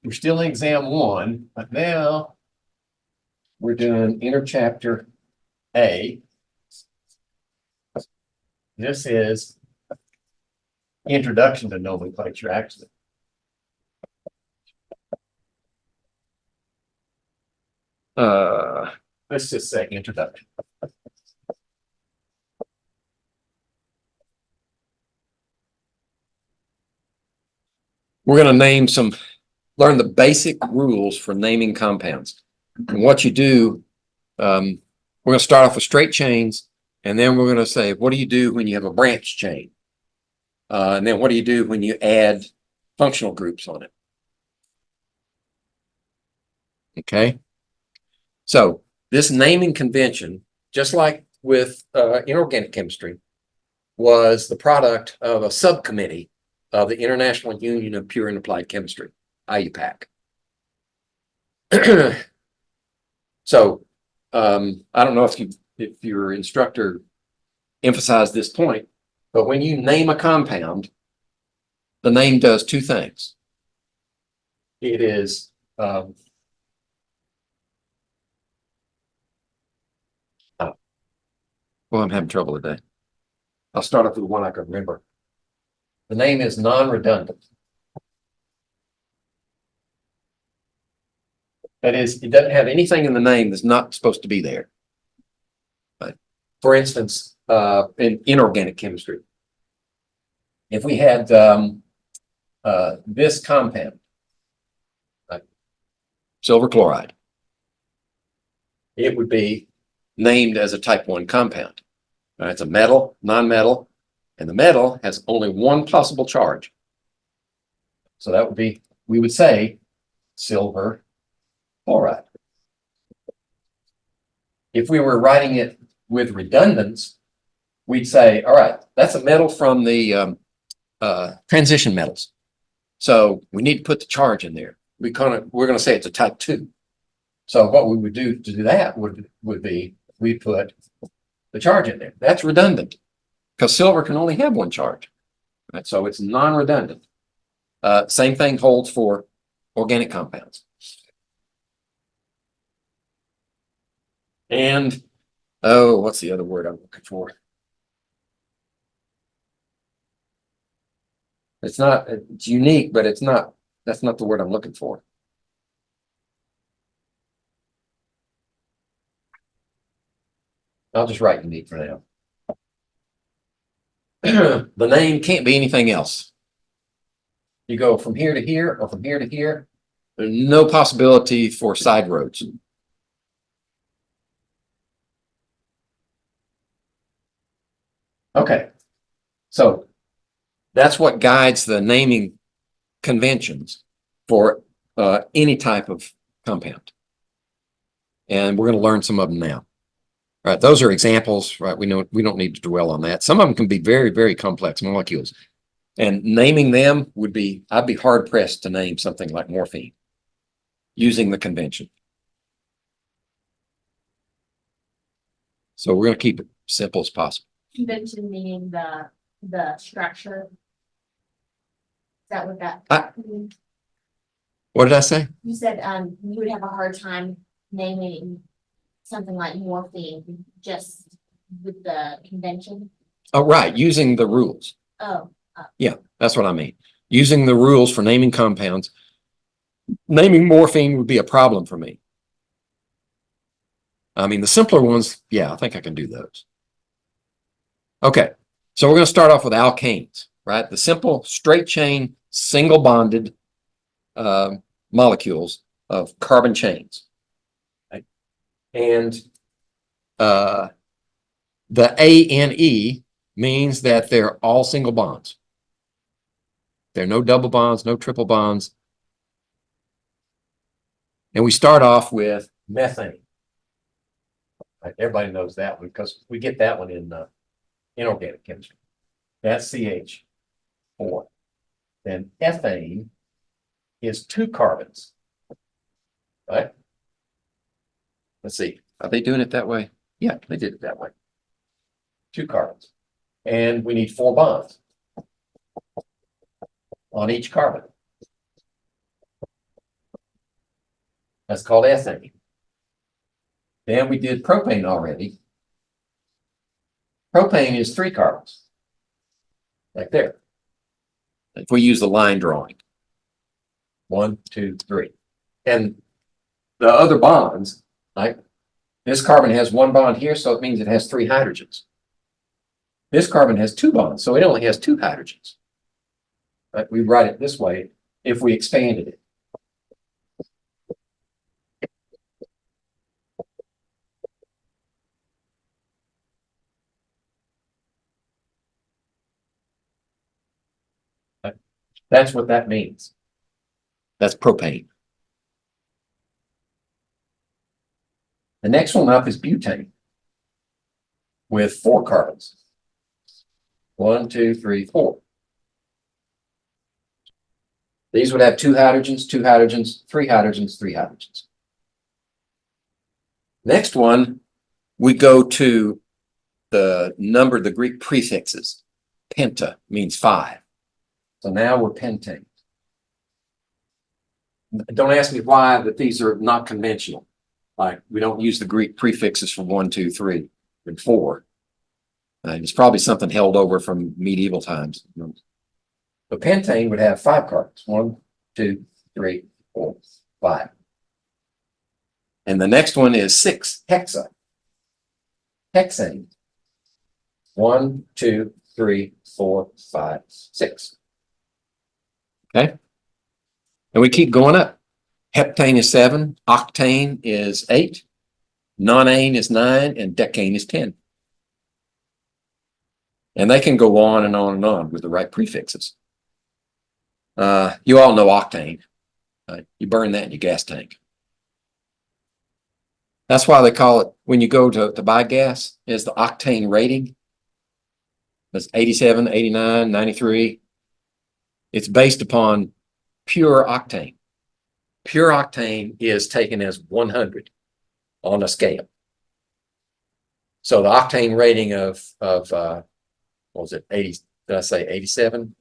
we're still in exam 1, but now we're doing interchapter A. This is introduction to nomenclature, actually. Let's just say introduction. We're going to learn the basic rules for naming compounds. And what you do, we're going to start off with straight chains, and then we're going to say, what do you do when you have a branch chain? And then what do you do when you add functional groups on it? Okay. So this naming convention, just like with inorganic chemistry, was the product of a subcommittee of the International Union of Pure and Applied Chemistry, IUPAC. So I don't know if your instructor emphasized this point, but when you name a compound, the name does two things. It is well, I'm having trouble today. I'll start off with one I can remember. The name is non-redundant. That is, it doesn't have anything in the name that's not supposed to be there. But for instance, in inorganic chemistry, if we had this compound, silver chloride, it would be named as a type 1 compound. It's a metal, non-metal, and the metal has only one possible charge. So that would be, we would say, silver chloride. If we were writing it with redundance, we'd say, all right, that's a metal from the transition metals. So we need to put the charge in there. We're going to say it's a type 2. So what we would do to do that would be we put the charge in there. That's redundant because silver can only have one charge. Right? So it's non-redundant. Same thing holds for organic compounds. And, oh, what's the other word I'm looking for? It's unique, but that's not the word I'm looking for. I'll just write unique for now. The name can't be anything else. You go from here to here or from here to here. There's no possibility for side roads. Okay, so that's what guides the naming conventions for any type of compound. And we're going to learn some of them now. All right, those are examples, right? We don't need to dwell on that. Some of them can be very, very complex molecules. And naming them I'd be hard pressed to name something like morphine using the convention. So we're going to keep it simple as possible. Convention meaning the structure. Is that what that means? What did I say? You said you would have a hard time naming something like morphine just with the convention. Oh, right, using the rules. Oh. Yeah, that's what I mean. Using the rules for naming compounds. Naming morphine would be a problem for me. I mean, the simpler ones, yeah, I think I can do those. Okay, so we're going to start off with alkanes, right? The simple straight chain, single bonded molecules of carbon chains. Right? And the ANE means that they're all single bonds. There are no double bonds, no triple bonds. And we start off with methane. Right? Everybody knows that one because we get that one in inorganic chemistry. That's CH4. Then ethane is 2 carbons. Right? Let's see. Are they doing it that way? Yeah, they did it that way. 2 carbons. And we need 4 bonds on each carbon. That's called ethane. Then we did propane already. Propane is 3 carbons. Like there. If we use the line drawing. 1, 2, 3. And the other bonds, like this carbon has 1 bond here, so it means it has 3 hydrogens. This carbon has 2 bonds, so it only has 2 hydrogens. Right? We write it this way if we expanded it. That's what that means. That's propane. The next one up is butane with 4 carbons. 1, 2, 3, 4. These would have 2 hydrogens, 2 hydrogens, 3 hydrogens, 3 hydrogens. Next one, we go to the Greek prefixes. Penta means 5. So now we're pentane. Don't ask me why, but these are not conventional. Like we don't use the Greek prefixes for 1, 2, 3, and 4. It's probably something held over from medieval times. But pentane would have 5 carbons. 1, 2, 3, 4, 5. And the next one is 6, hexa. Hexane. 1, 2, 3, 4, 5, 6. Okay. And we keep going up. Heptane is 7, octane is 8, nonane is 9, and decane is 10. And they can go on and on and on with the right prefixes. You all know octane. You burn that in your gas tank. That's why they call it, when you go to buy gas, is the octane rating. That's 87, 89, 93. It's based upon pure octane. Pure octane is taken as 100 on a scale. So the octane rating of what was it, 80, did I say 87?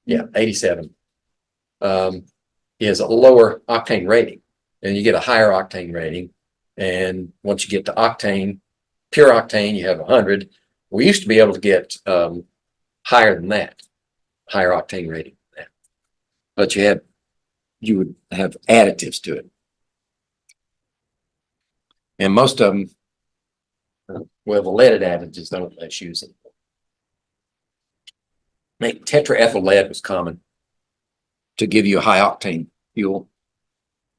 Yeah, 87 is a lower octane rating. And you get a higher octane rating. And once you get to octane, pure octane, you have 100. We used to be able to get higher than that, higher octane rating than that. But you would have additives to it. And most of them, well, the leaded additives don't let you use it. Tetraethyl lead was common to give you a high octane fuel,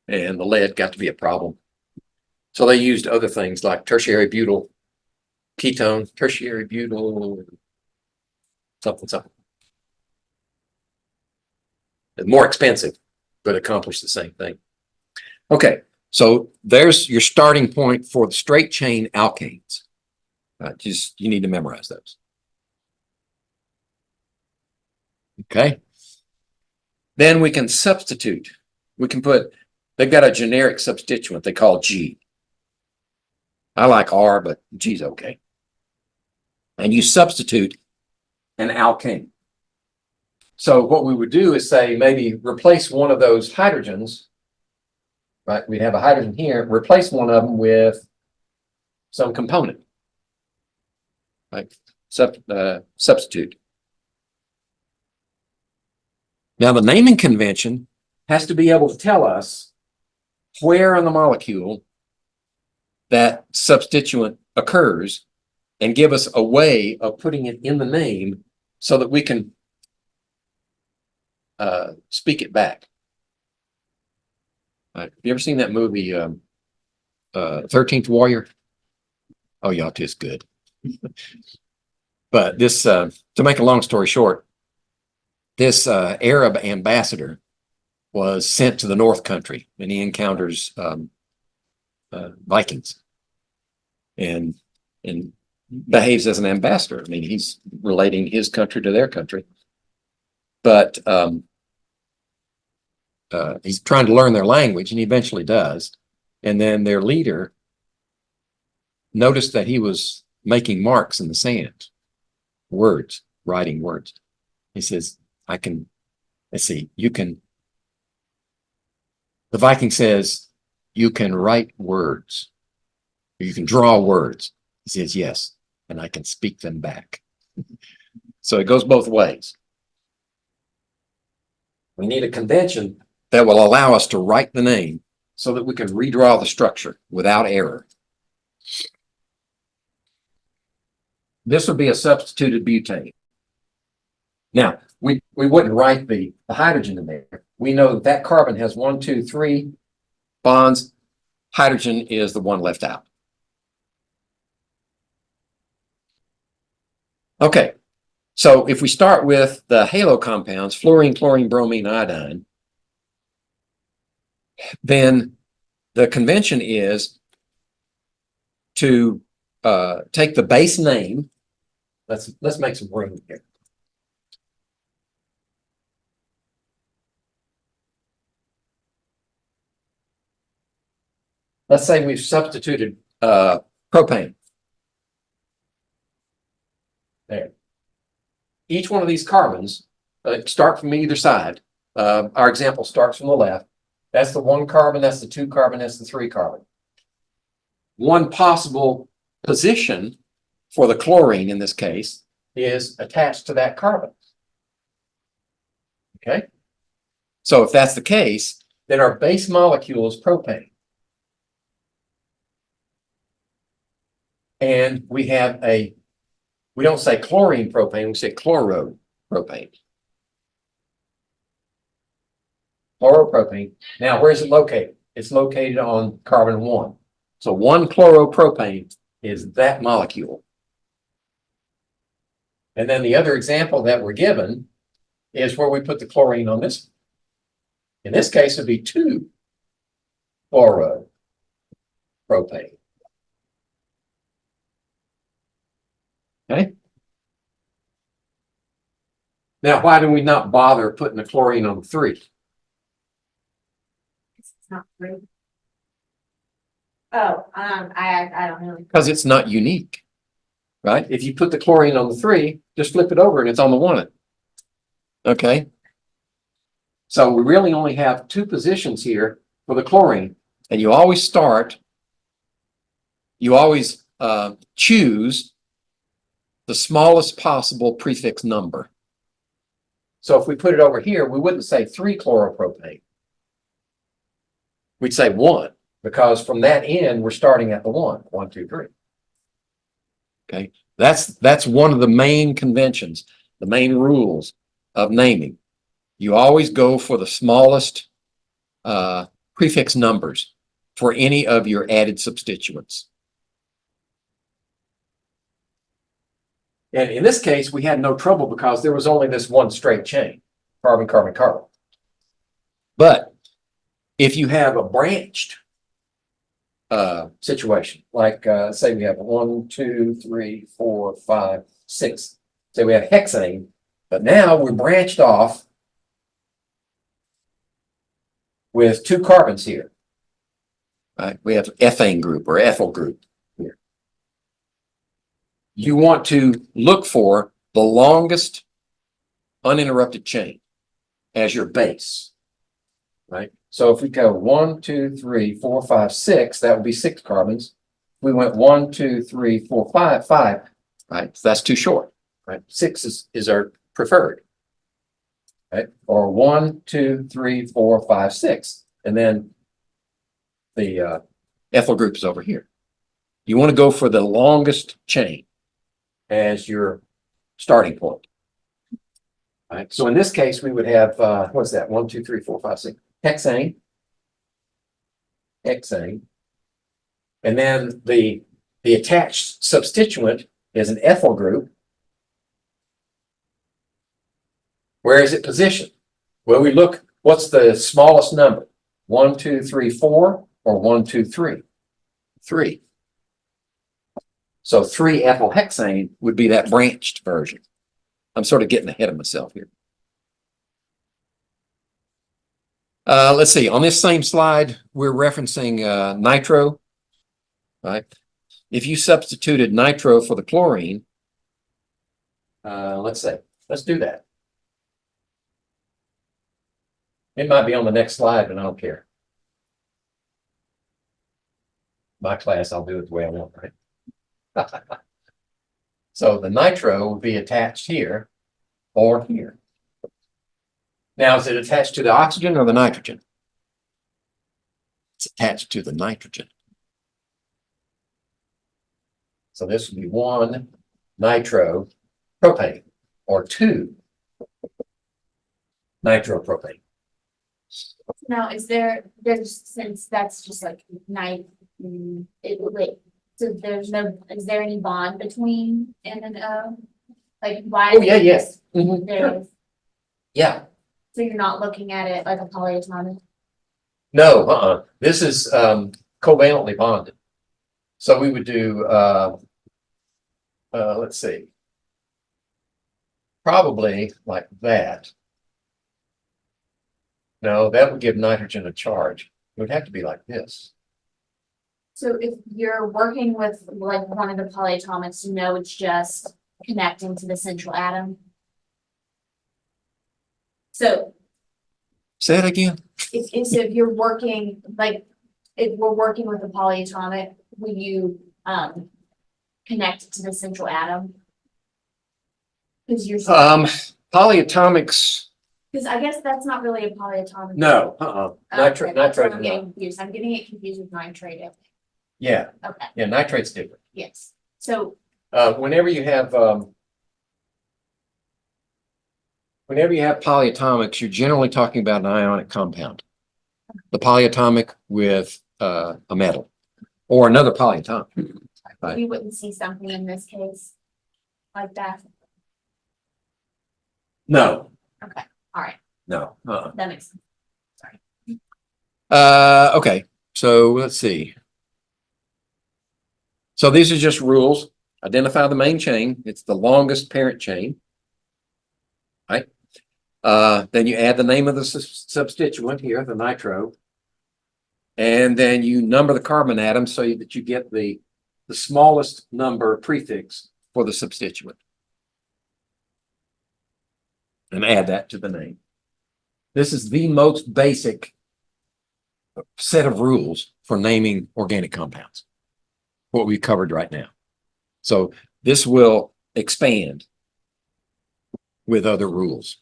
and the lead got to be a problem. So they used other things like tertiary butyl ketone, tertiary butyl something. It's more expensive, but accomplish the same thing. Okay, so there's your starting point for the straight chain alkanes. You need to memorize those. Okay. Then we can substitute. We can they've got a generic substituent they call G. I like R, but G's okay. And you substitute an alkane. So what we would do is say maybe replace one of those hydrogens, right? We'd have a hydrogen here, replace one of them with some component, like substitute. Now the naming convention has to be able to tell us where on the molecule that substituent occurs and give us a way of putting it in the name so that we can speak it back. Have you ever seen that movie, 13th Warrior? Oh, yeah, it is good. But this, to make a long story short, this Arab ambassador was sent to the North Country, and he encounters Vikings and behaves as an ambassador. I mean, he's relating his country to their country, but he's trying to learn their language, and he eventually does. And then their leader noticed that he was making marks in the sand, writing words. He says, let's see, the The Viking says, you can write words. You can draw words. He says, yes, and I can speak them back. So it goes both ways. We need a convention that will allow us to write the name so that we can redraw the structure without error. This would be a substituted butane. Now, we wouldn't write the hydrogen in there. We know that that carbon has 1, 2, 3 bonds. Hydrogen is the one left out. Okay, so if we start with the halo compounds, fluorine, chlorine, bromine, iodine, then the convention is to take the base name. Let's make some room here. Let's say we've substituted propane. There. Each one of these carbons start from either side. Our example starts from the left. That's the 1 carbon, that's the 2 carbon, that's the 3 carbon. One possible position for the chlorine in this case is attached to that carbon. Okay? So if that's the case, then our base molecule is propane. And we have we don't say chlorine propane, we say chloropropane. Chloropropane. Now, where is it located? It's located on carbon 1. So 1 chloropropane is that molecule. And then the other example that we're given is where we put the chlorine on this. In this case, it would be 2 chloropropane. Okay. Now, why do we not bother putting the chlorine on 3? It's not free. Oh, I don't know. Because it's not unique, right? If you put the chlorine on the 3, just flip it over and it's on the 1. Okay. So we really only have 2 positions here for the chlorine, and you always choose the smallest possible prefix number. So if we put it over here, we wouldn't say 3 chloropropane. We'd say 1, because from that end, we're starting at the 1, 1, 2, 3. Okay, that's one of the main conventions, the main rules of naming. You always go for the smallest prefix numbers for any of your added substituents. And in this case, we had no trouble because there was only this one straight chain, carbon, carbon, carbon. But if you have a branched situation, like say we have 1, 2, 3, 4, 5, 6. Say we have hexane, but now we're branched off with 2 carbons here. Right? We have ethane group or ethyl group here. You want to look for the longest uninterrupted chain as your base, right? So if we go 1, 2, 3, 4, 5, 6, that would be 6 carbons. We went 1, 2, 3, 4, 5, 5, right? So that's too short, right? 6 is our preferred, right? Or 1, 2, 3, 4, 5, 6, and then the ethyl group is over here. You want to go for the longest chain as your starting point. Right. So in this case, we would have what's that? 1, 2, 3, 4, 5, 6. Hexane. Hexane. And then the attached substituent is an ethyl group. Where is it positioned? Well, we look, what's the smallest number? 1, 2, 3, 4, or 1, 2, 3? 3. So 3 ethyl hexane would be that branched version. I'm sort of getting ahead of myself here. Let's see, on this same slide, we're referencing nitro, right? If you substituted nitro for the chlorine, let's do that. It might be on the next slide, but I don't care. my class, I'll do it the way I want, right? So the nitro will be attached here or here. Now, is it attached to the oxygen or the nitrogen? It's attached to the nitrogen. So this would be 1 nitropropane or 2 nitropropane. Now, there's, since that's just like wait, so is there any bond between N and O? Like why? Oh, yeah, yes. Mhm, There sure. is, Yeah, so you're not looking at it like a polyatomic? no, this is covalently bonded. So we would do, let's see, probably like that. No, that would give nitrogen a charge. It would have to be like this. So if you're working with like one of the polyatomics, it's just connecting to the central atom. So Say it again. if you're working, like, if we're working with a polyatomic, will you, connect it to the central atom? Because Polyatomics, because I guess that's not really a polyatomic. no, Okay, that's what nitrate I'm is getting not. confused. I'm getting it confused with nitrate. Yeah, Okay, yeah, nitrate's different. yes. So, Whenever you have polyatomics, you're generally talking about an ionic compound. The polyatomic with a metal or another polyatomic. Right. we wouldn't see something in this case like that. No, Okay, all right, no. that makes sense. Okay, so let's see. So these are just rules. Identify the main chain. It's the longest parent chain. Right. Then you add the name of the substituent here, the nitro. And then you number the carbon atoms so that you get the smallest number prefix for the substituent. And add that to the name. This is the most basic set of rules for naming organic compounds, what we covered right now. So this will expand with other rules.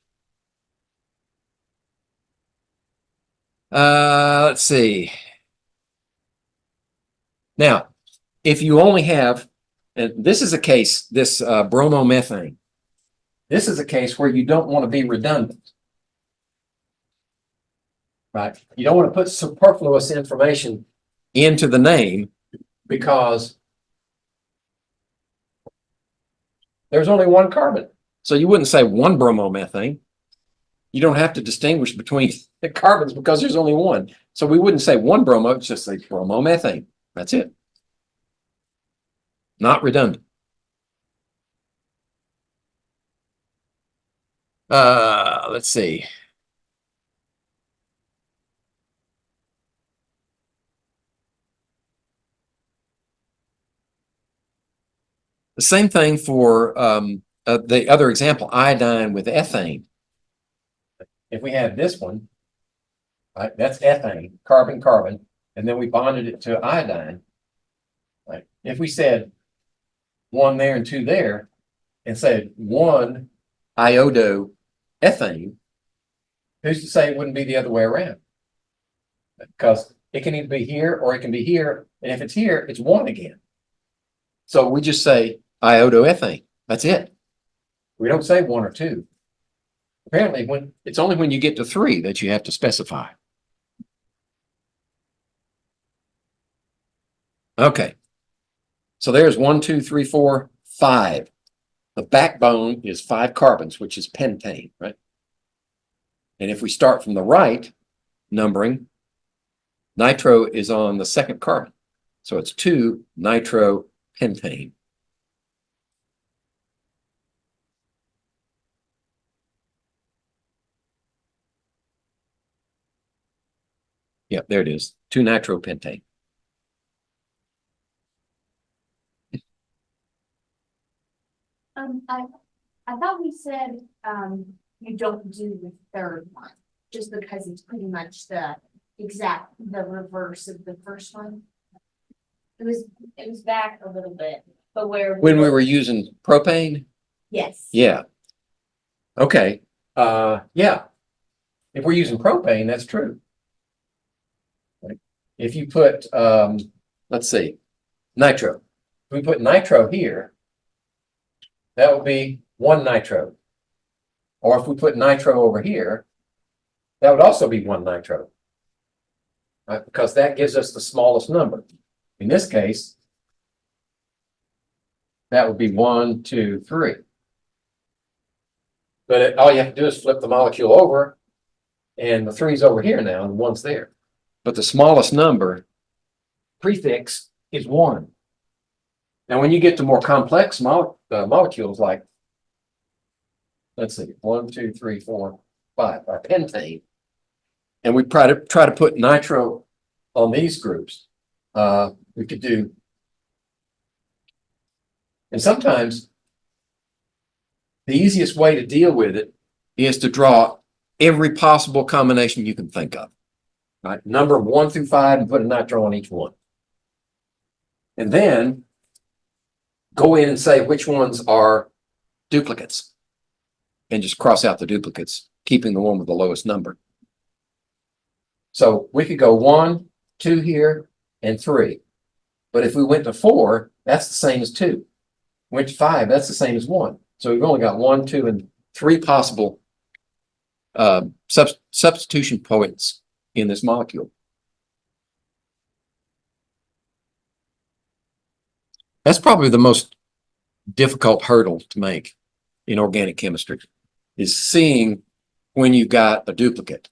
Let's see. Now, if you only have, and this is a case, this bromomethane, this is a case where you don't want to be redundant. Right? You don't want to put superfluous information into the name because there's only one carbon. So you wouldn't say 1 bromomethane. You don't have to distinguish between the carbons because there's only one. So we wouldn't say 1 bromo, it's just say bromomethane. That's it. Not redundant. Let's see. The same thing for the other example, iodine with ethane. If we had this one, right, that's ethane, carbon, carbon, and then we bonded it to iodine. Right? If we said 1 there and 2 there, and said 1 iodoethane, who's to say it wouldn't be the other way around? Because it can either be here or it can be here, and if it's here, it's 1 again. So we just say iodoethane. That's it. We don't say 1 or 2. Apparently, it's only when you get to 3 that you have to specify. Okay. So there's 1, 2, 3, 4, 5. The backbone is 5 carbons, which is pentane, right? And if we start from the right numbering, nitro is on the 2nd carbon. So it's 2 nitropentane. Yep, there it is. 2 nitropentane. I thought we said, you don't do the third one, just because it's pretty much the reverse of the first one. it was back a little bit, but where. When we were using propane? Yes. Yeah. Okay, yeah. If we're using propane, that's true. Like, if you put, let's see, nitro. If we put nitro here, that would be one nitro. Or if we put nitro over here, that would also be one nitro. Right, because that gives us the smallest number. In this case, that would be 1, 2, 3. But all you have to do is flip the molecule over, and the 3's over here now, and the 1's there. But the smallest number prefix is 1. Now, when you get to more complex molecules like, let's see, 1, 2, 3, 4, 5, our pentane, and we try to put nitro on these groups, we could do, and sometimes the easiest way to deal with it is to draw every possible combination you can think of. Right? Number 1 through 5 and put a nitro on each one. And then go in and say which ones are duplicates. And just cross out the duplicates, keeping the one with the lowest number. So we could go 1, 2 here, and 3. But if we went to 4, that's the same as 2. Went to 5, that's the same as 1. So we've only got 1, 2, and 3 possible substitution points in this molecule. That's probably the most difficult hurdle to make in organic chemistry, is seeing when you've got a duplicate,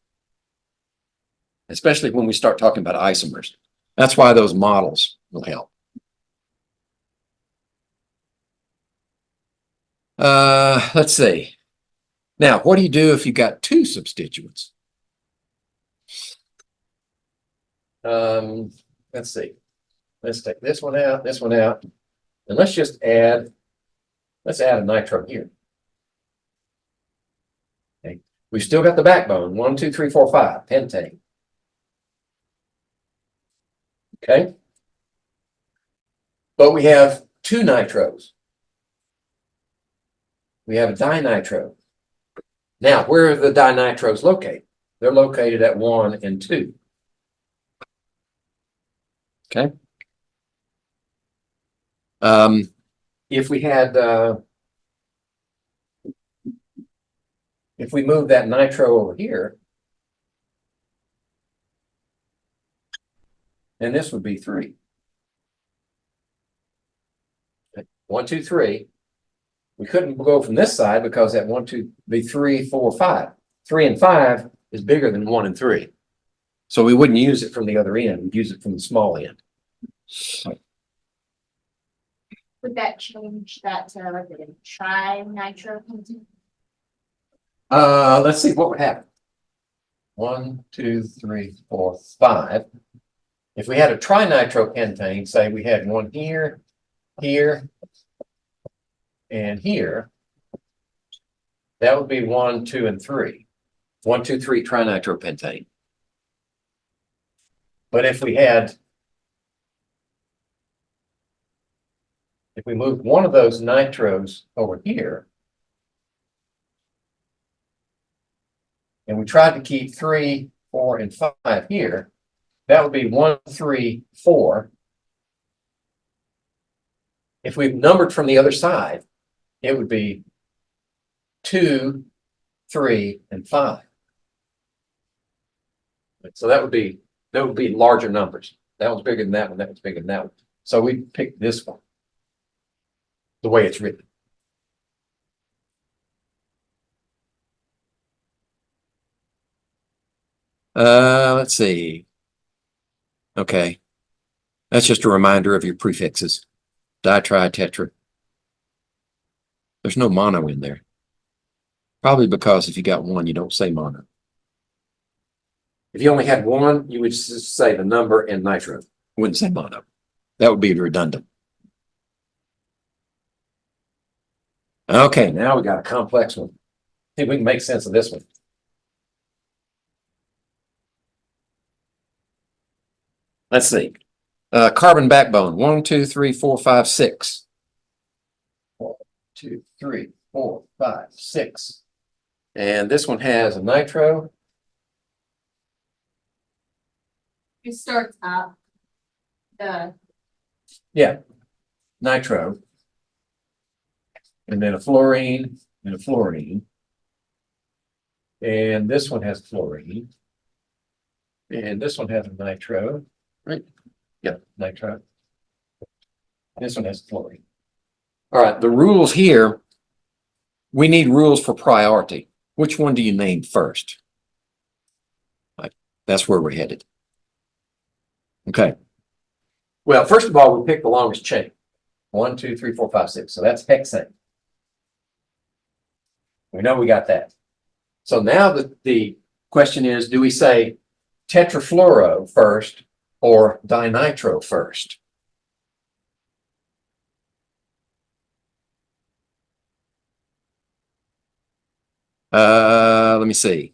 especially when we start talking about isomers. That's why those models will help. Let's see. Now, what do you do if you got 2 substituents? Let's see. Let's take this one out, and let's add a nitro here. Okay. We've still got the backbone, 1, 2, 3, 4, 5, pentane. Okay. But we have 2 nitros. We have a dinitro. Now, where are the dinitros located? They're located at 1 and 2. Okay. If we had, if we move that nitro over here, then this would be 3. 1, 2, 3. We couldn't go from this side because that 1, 2 be 3, 4, 5. 3 and 5 is bigger than 1 and 3. So we wouldn't use it from the other end. We'd use it from the small end. Would that change that to like a tri-nitro pentane? Let's see what would happen. 1, 2, 3, 4, 5. If we had a trinitropentane, say we had one here, here, and here, that would be 1, 2, and 3. 1, 2, 3 trinitropentane. But if we moved one of those nitros over here, and we tried to keep 3, 4, and 5 here, that would be 1, 3, 4. If we numbered from the other side, it would be 2, 3, and 5. So that would be larger numbers. That one's bigger than that one. That one's bigger than that one. So we picked this one, the way it's written. Let's see. Okay. That's just a reminder of your prefixes. Ditri, tetra. There's no mono in there. Probably because if you got 1, you don't say mono. If you only had 1, you would just say the number and nitro. Wouldn't say mono. That would be redundant. Okay, now we got a complex one. See if we can make sense of this one. Let's see. Carbon backbone, 1, 2, 3, 4, 5, 6. 1, 2, 3, 4, 5, 6. And this one has a nitro. It starts up. Yeah, nitro. And then a fluorine and a fluorine. And this one has fluorine. And this one has a nitro, right? Yep, nitro. This one has fluorine. All right, the rules here, we need rules for priority. Which one do you name first? Right, that's where we're headed. Okay. Well, first of all, we pick the longest chain. 1, 2, 3, 4, 5, 6. So that's hexane. We know we got that. So now the question is, do we say tetrafluoro first or dinitro first? Let me see.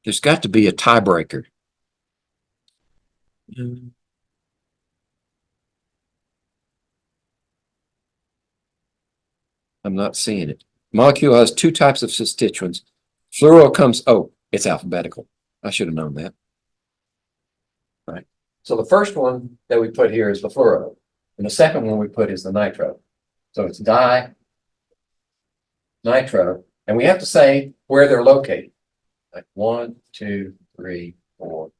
There's got to be a tiebreaker. I'm not seeing it. Molecule has two types of constituents. Fluoro comes, oh, it's alphabetical. I should have known that. Right. So the first one that we put here is the fluoro. And the second one we put is the nitro. So it's di, nitro. And we have to say where they're located. Like 1, 2, 3, 4,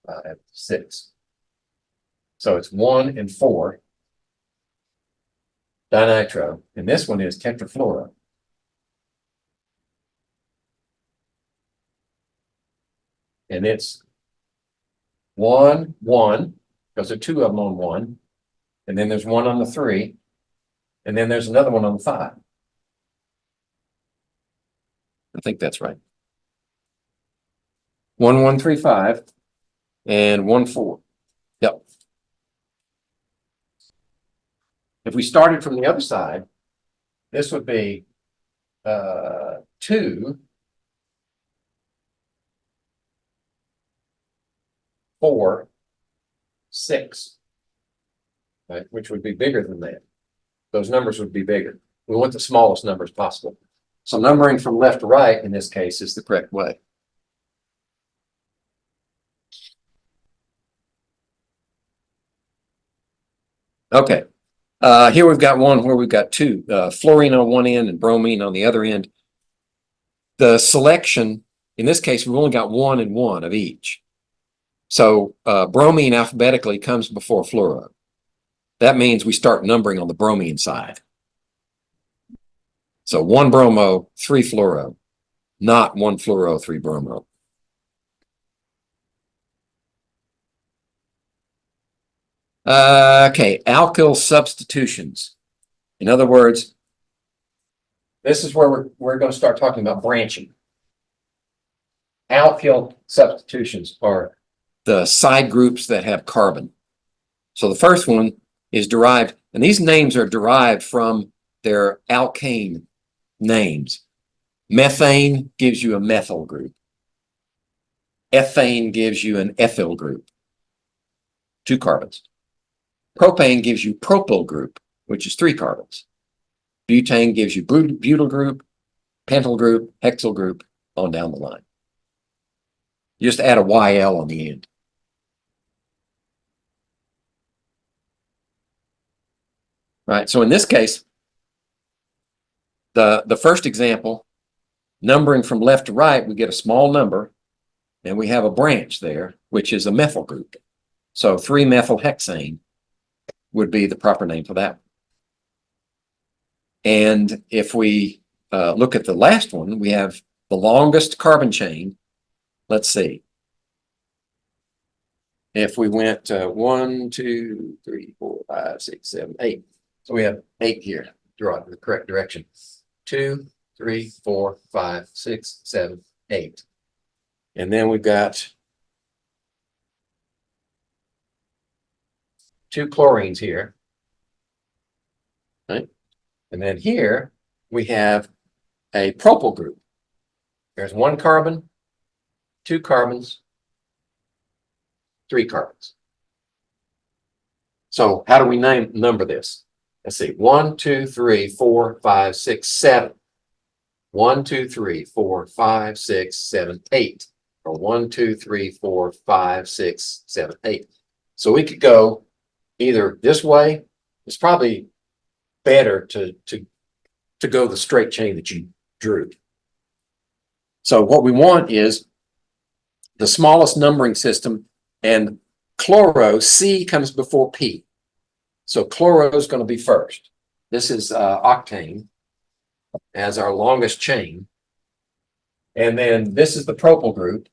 5, 6. So it's 1 and 4. Dinitro. And this one is tetrafluoro. And it's 1, 1, because there are two of them on 1. And then there's one on the 3. And then there's another one on the 5. I think that's right. 1, 1, 3, 5, and 1, 4. Yep. If we started from the other side, this would be 2, 4, 6, right? Which would be bigger than that. Those numbers would be bigger. We want the smallest numbers possible. So numbering from left to right in this case is the correct way. Okay. Here we've got one where we've got two, fluorine on one end and bromine on the other end. The selection, in this case, we've only got 1 and 1 of each. So bromine alphabetically comes before fluoro. That means we start numbering on the bromine side. So 1 bromo, 3 fluoro, not 1 fluoro, 3 bromo. Okay, alkyl substitutions. In other words, this is where we're going to start talking about branching. Alkyl substitutions are the side groups that have carbon. So the first one is derived, and these names are derived from their alkane names. Methane gives you a methyl group. Ethane gives you an ethyl group, 2 carbons. Propane gives you propyl group, which is 3 carbons. Butane gives you butyl group, pentyl group, hexyl group, on down the line. You just add a YL on the end. Right, so in this case, the first example, numbering from left to right, we get a small number, and we have a branch there, which is a methyl group. So 3-methylhexane would be the proper name for that. And if we look at the last one, we have the longest carbon chain. Let's see. If we went 1, 2, 3, 4, 5, 6, 7, 8. So we have 8 here. Draw it in the correct direction. 2, 3, 4, 5, 6, 7, 8. And then we've got 2 chlorines here. Right? And then here we have a propyl group. There's 1 carbon, 2 carbons, 3 carbons. So how do we number this? Let's see, 1, 2, 3, 4, 5, 6, 7. 1, 2, 3, 4, 5, 6, 7, 8. Or 1, 2, 3, 4, 5, 6, 7, 8. So we could go either this way. It's probably better to go the straight chain that you drew. So what we want is the smallest numbering system, and chloro, C comes before P. So chloro is going to be first. This is octane as our longest chain. And then this is the propyl group.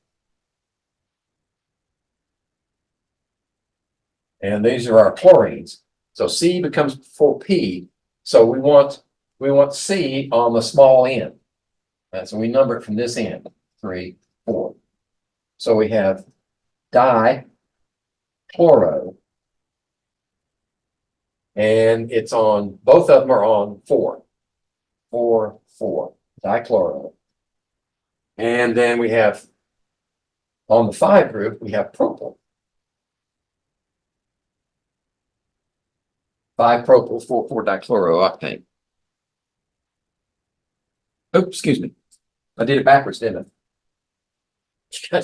And these are our chlorines. So C becomes before P. So we want C on the small end. And so we number it from this end, 3, 4. So we have dichloro. And it's on, both of them are on 4. 4, 4, dichloro. And then we have, on the 5 group, we have propyl. 5 propyl, 4, 4 dichlorooctane. Oops, excuse me. I did it backwards, didn't I?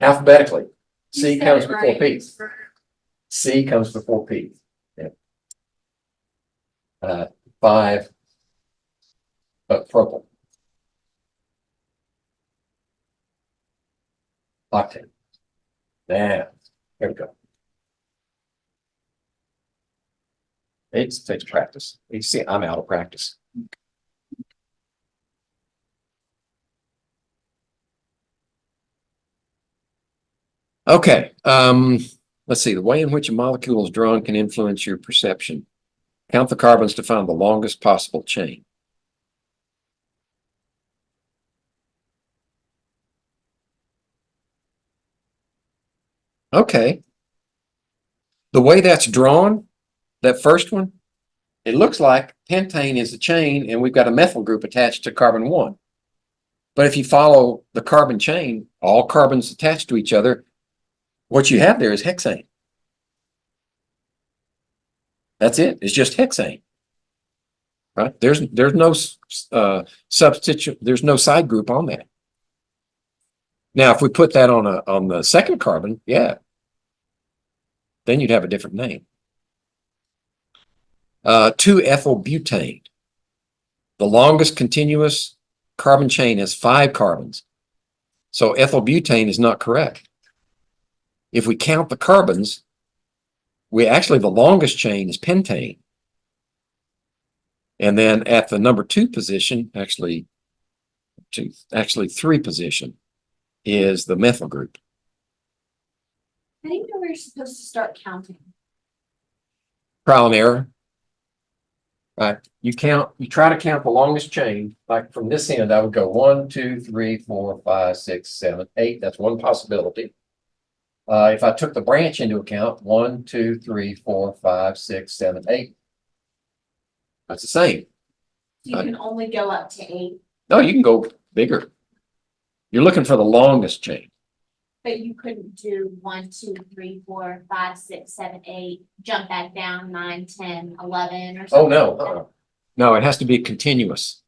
Alphabetically. C comes before P. C comes before P. Yeah. 5 propyl. Octane. There we go. It takes practice. You see, I'm out of practice. Okay. Let's see. The way in which a molecule is drawn can influence your perception. Count the carbons to find the longest possible chain. Okay. The way that's drawn, that first one, it looks like pentane is a chain and we've got a methyl group attached to carbon 1. But if you follow the carbon chain, all carbons attached to each other, what you have there is hexane. That's it. It's just hexane. Right? There's no substitute, there's no side group on that. Now, if we put that on the second carbon, yeah, then you'd have a different name. 2-ethylbutane. The longest continuous carbon chain has 5 carbons. So ethylbutane is not correct. If we count the carbons, the longest chain is pentane. And then at the number 2 position, actually 3 position, is the methyl group. I didn't know we were supposed to start counting. Trial and error. Right. You try to count the longest chain. Like from this end, I would go 1, 2, 3, 4, 5, 6, 7, 8. That's one possibility. If I took the branch into account, 1, 2, 3, 4, 5, 6, 7, 8. That's the same. You can only go up to 8. No, you can go bigger. You're looking for the longest chain. But you couldn't do 1, 2, 3, 4, 5, 6, 7, 8, jump back down 9, 10, 11 or something. Oh, no. No, it has to be continuous.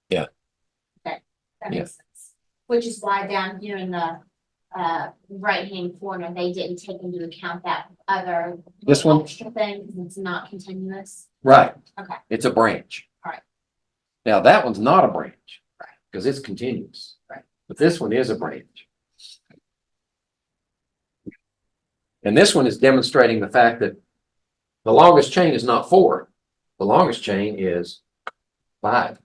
Yeah. That makes sense. Which is why down here in the right-hand corner, they didn't take into account that other This one? extra thing because it's not continuous. Right. Okay. It's a branch. All right. Now that one's not a branch. Right. Because it's continuous. Right. But this one is a branch. And this one is demonstrating the fact that the longest chain is not 4. The longest chain is 5.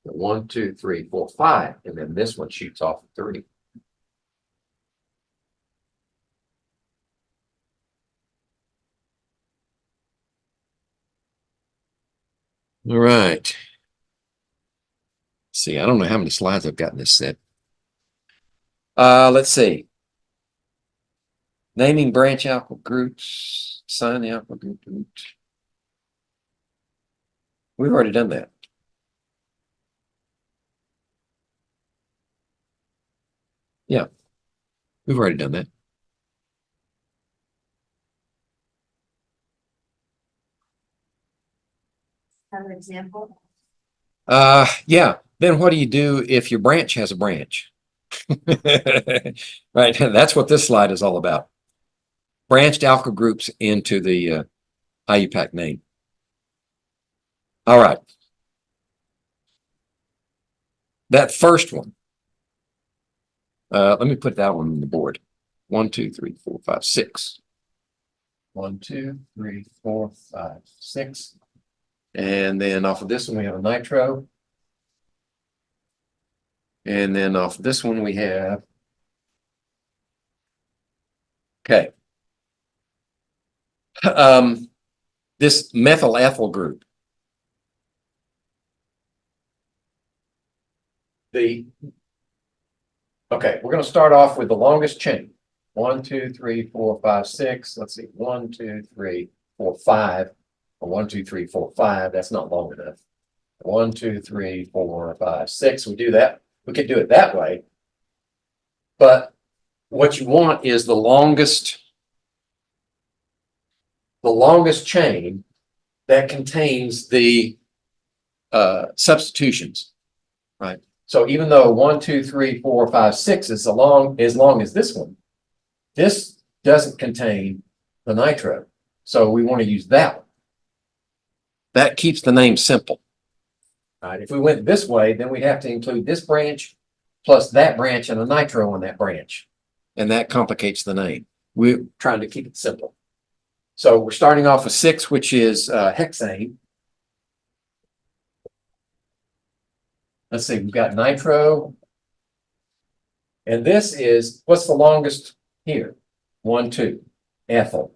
1, 2, 3, 4, 5. And then this one shoots off at 3. All right. See, I don't know how many slides I've got in this set. Let's see. Naming branch alkyl groups, assign the alkyl group. We've already done that. Yeah, we've already done that. Have an example? Yeah, then what do you do if your branch has a branch? Right, that's what this slide is all about. Branched alkyl groups into the IUPAC name. All right. That first one. Let me put that one on the board. 1, 2, 3, 4, 5, 6. 1, 2, 3, 4, 5, 6. And then off of this one, we have a nitro. And then off of this one, we have. Okay. This methyl ethyl group. Okay, we're going to start off with the longest chain. 1, 2, 3, 4, 5, 6. Let's see. 1, 2, 3, 4, 5. Or 1, 2, 3, 4, 5. That's not long enough. 1, 2, 3, 4, 5, 6. We do that. We could do it that way. But what you want is the longest chain that contains the substitutions, right? So even though 1, 2, 3, 4, 5, 6 is as long as this one, this doesn't contain the nitro. So we want to use that one. That keeps the name simple. All right, if we went this way, then we'd have to include this branch plus that branch and a nitro on that branch. And that complicates the name. We're trying to keep it simple. So we're starting off with 6, which is hexane. Let's see, we've got nitro. And this is, what's the longest here? 1, 2, ethyl.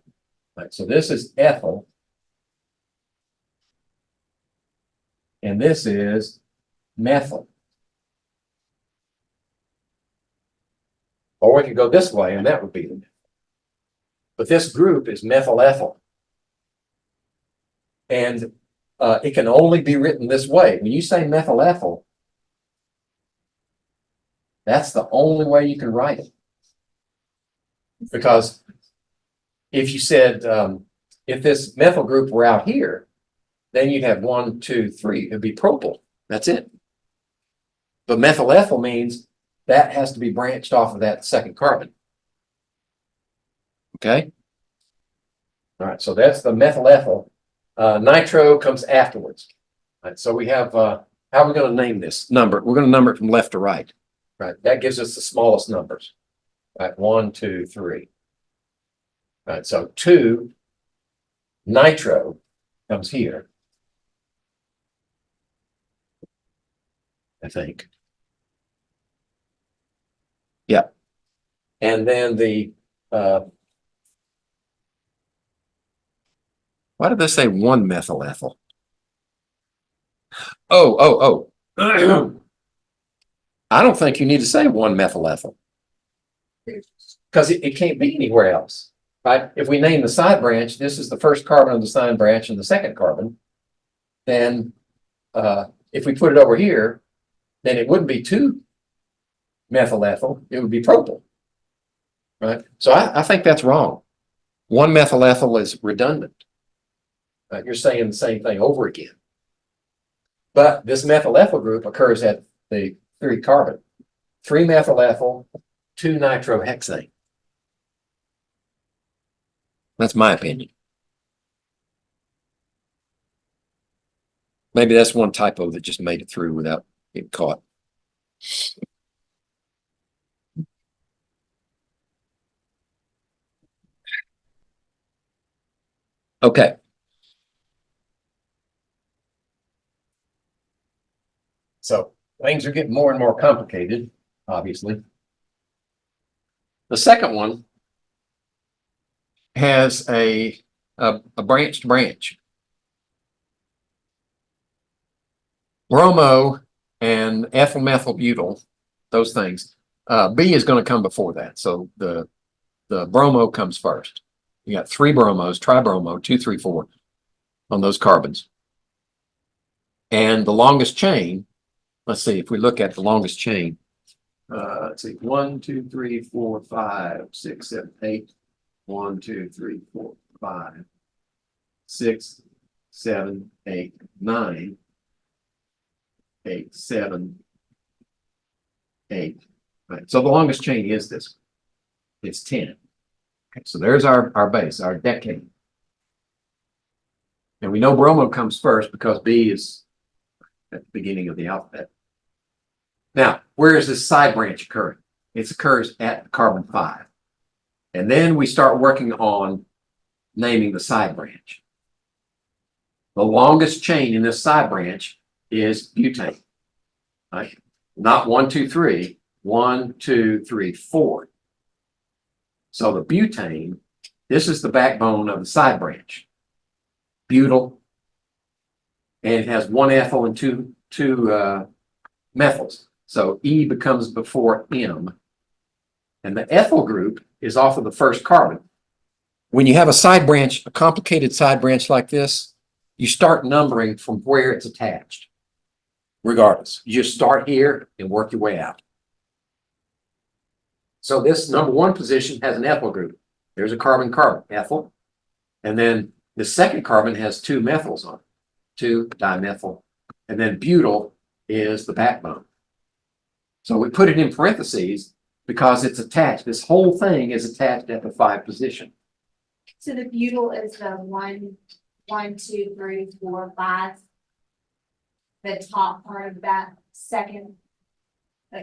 Right, so this is ethyl. And this is methyl. Or we could go this way, and that would be the methyl. But this group is methyl ethyl. And it can only be written this way. When you say methyl ethyl, that's the only way you can write it. Because if you said, if this methyl group were out here, then you'd have 1, 2, 3. It'd be propyl. That's it. But methyl ethyl means that has to be branched off of that second carbon. Okay? All right, so that's the methyl ethyl. Nitro comes afterwards. All right, so we have, how are we going to name this number? We're going to number it from left to right. Right, that gives us the smallest numbers. All right, 1, 2, 3. All right, so 2 nitro comes here, I think. Yeah. And then the, why did they say 1 methyl ethyl? Oh. I don't think you need to say 1 methyl ethyl. Because it can't be anywhere else. Right? If we name the side branch, this is the first carbon of the side branch and the second carbon, then if we put it over here, then it wouldn't be 2 methyl ethyl, it would be propyl. Right? So I think that's wrong. 1 methyl ethyl is redundant. You're saying the same thing over again. But this methyl ethyl group occurs at the 3 carbon. 3 methyl ethyl, 2 nitrohexane. That's my opinion. Maybe that's one typo that just made it through without getting caught. Okay. So things are getting more and more complicated, obviously. The second one has a branched branch. Bromo and ethyl methyl butyl, those things. B is going to come before that. So the bromo comes first. You got 3 bromos, tribromo, 2, 3, 4 on those carbons. And the longest chain, let's see, if we look at the longest chain, let's see, 1, 2, 3, 4, 5, 6, 7, 8. 1, 2, 3, 4, 5, 6, 7, 8, 9, 8, 7, 8. Right. So the longest chain is this. It's 10. Okay, so there's our base, our decade. And we know bromo comes first because B is at the beginning of the alphabet. Now, where is this side branch occurring? It occurs at carbon 5. And then we start working on naming the side branch. The longest chain in this side branch is butane. Right? Not 1, 2, 3. 1, 2, 3, 4. So the butane, this is the backbone of the side branch. Butyl, and it has one ethyl and two methyls. So E becomes before M. And the ethyl group is off of the first carbon. When you have a side branch, a complicated side branch like this, you start numbering from where it's attached. Regardless, you just start here and work your way out. So this number 1 position has an ethyl group. There's a carbon-carbon, ethyl. And then the second carbon has 2 methyls on it, 2 dimethyl. And then butyl is the backbone. So we put it in parentheses because it's attached. This whole thing is attached at the 5 position. So the butyl is the 1, 2, 3, 4, 5. The top part of that second.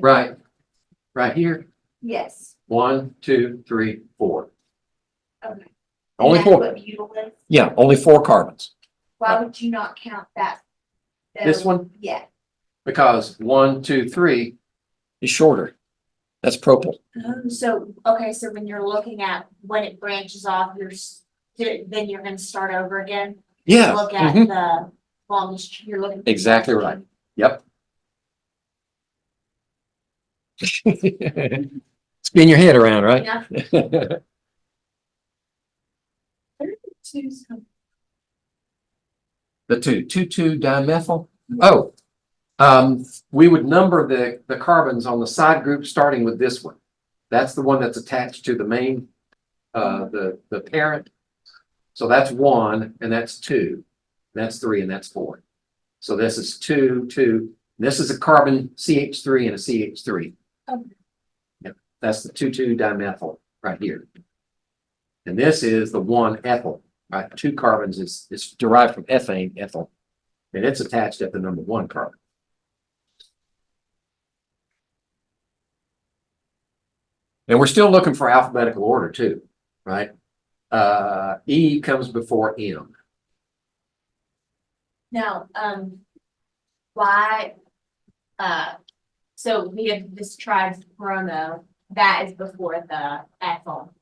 Right. Right here. Yes. 1, 2, 3, 4. Okay. Only And that's 4. what butyl is? Yeah, only 4 carbons. Why would you not count that? This one? Yeah. Because 1, 2, 3 is shorter. That's propyl. So, okay, so when you're looking at when it branches off, then you're gonna start over again? Yeah. Look at the longest, you're looking. Exactly right. Yep. Spin your head around, right? Yeah. The 2,2 dimethyl. Oh, we would number the carbons on the side group starting with this one. That's the one that's attached to the main, the parent. So that's 1, and that's 2, that's 3, and that's 4. So this is 2, 2. This is a carbon CH3 and a CH3. Okay. Yep. That's the 2,2 dimethyl right here. And this is the 1 ethyl, right? 2 carbons is derived from ethane, ethyl, and it's attached at the number 1 carbon. And we're still looking for alphabetical order too, right? E comes before M. Now, why, so we have this tribromo, that is before the ethyl,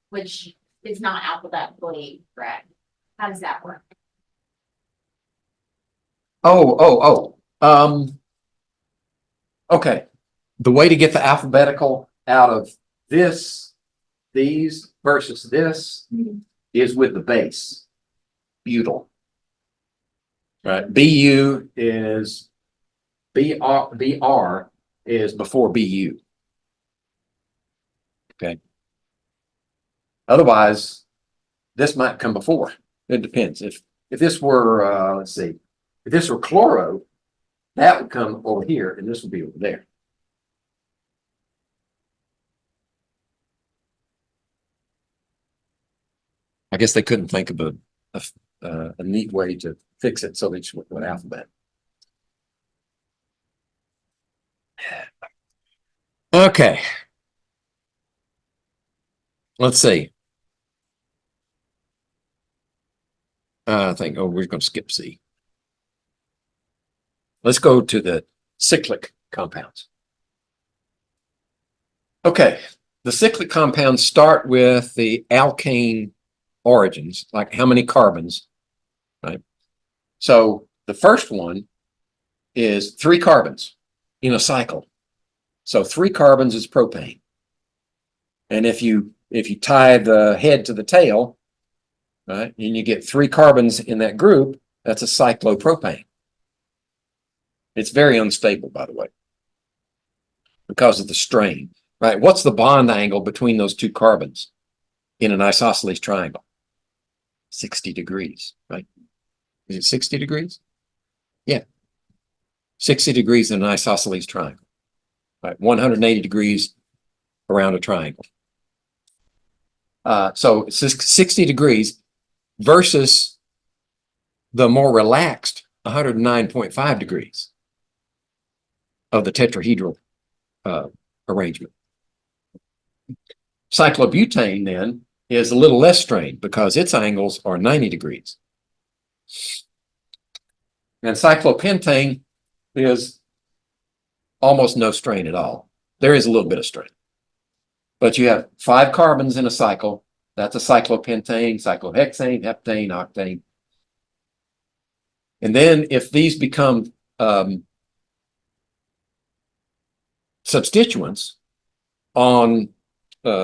which is not alphabetically correct. How does that work? Okay. The way to get the alphabetical out of these versus this is with the base, butyl. Right. BU is BR is before BU. Okay. Otherwise, this might come before. It depends. If this were let's see, if this were chloro, that would come over here and this would be over there. I guess they couldn't think of a neat way to fix it, so they just went with alphabet. Okay. Let's see. I think, we're going to skip C. Let's go to the cyclic compounds. Okay. The cyclic compounds start with the alkane origins, like how many carbons, right? So the first one is 3 carbons in a cycle. So 3 carbons is propane. And if you tie the head to the tail, right, and you get 3 carbons in that group, that's a cyclopropane. It's very unstable, by the way, because of the strain, right? What's the bond angle between those 2 carbons in an isosceles triangle? 60 degrees, right? Is it 60 degrees? Yeah. 60 degrees in an isosceles triangle. Right, 180 degrees around a triangle. So it's 60 degrees versus the more relaxed 109.5 degrees of the tetrahedral arrangement. Cyclobutane then is a little less strained because its angles are 90 degrees. And cyclopentane is almost no strain at all. There is a little bit of strain. But you have 5 carbons in a cycle. That's a cyclopentane, cyclohexane, heptane, octane. And then if these become substituents on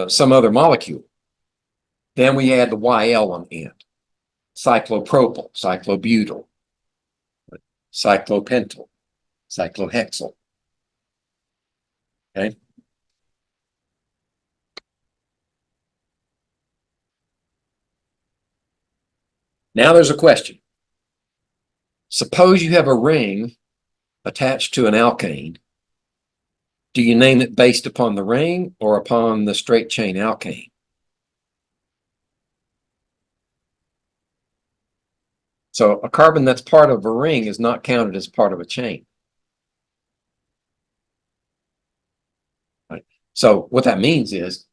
some other molecule, then we add the YL on the end. Cyclopropyl, cyclobutyl, cyclopentyl, cyclohexyl. Okay. Now there's a question. Suppose you have a ring attached to an alkane. Do you name it based upon the ring or upon the straight chain alkane? So a carbon that's part of a ring is not counted as part of a chain. Right. So what that means is